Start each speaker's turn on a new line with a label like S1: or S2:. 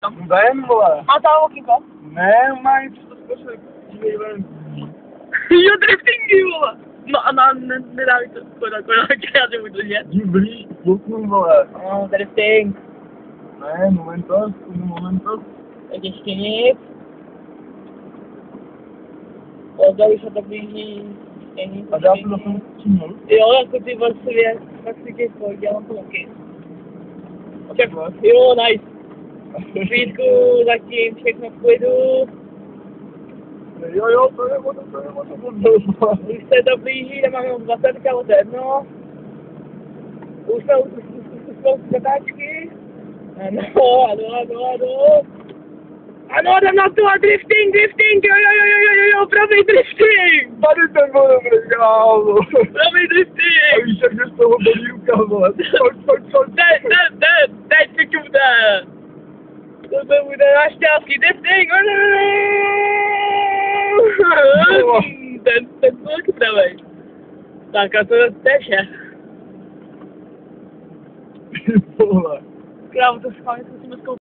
S1: tam.
S2: Ven, vole.
S1: Má tam okýnko?
S2: Ne, má něco to zkusit. Ven.
S1: Jo, driftingy, vole. No a nedá mi to kola, já to budu držet.
S2: Jdi blíž, kluknu, vole.
S1: No, drifting.
S2: Ne, momentos.
S1: Tak ještě nic. Oda už se to blíží.
S2: A dá to zase čím?
S1: Jo, jako ty vlastně těch dělám to taky. Jo, nice. Chvíľku, zatím všechno v klidu.
S2: Jo, to je ono.
S1: Už se to blíží, nemáme 20 od jedno. Už jsou zatáčky. Ano. Ano, jdem na to a drifting, jo, pravý drifting.
S2: Tady ten byl dobrý, kámo.
S1: Pravý drifting.
S2: A víš, jak mě z toho bolí ruka, vole. Pojď.
S1: Teď pičůvne. To bude náš šťastný drifting. Ten byl taky pravej. Tak a to je vše.
S2: Ty vole.
S1: Krávo, to schválně musíme zkoušet.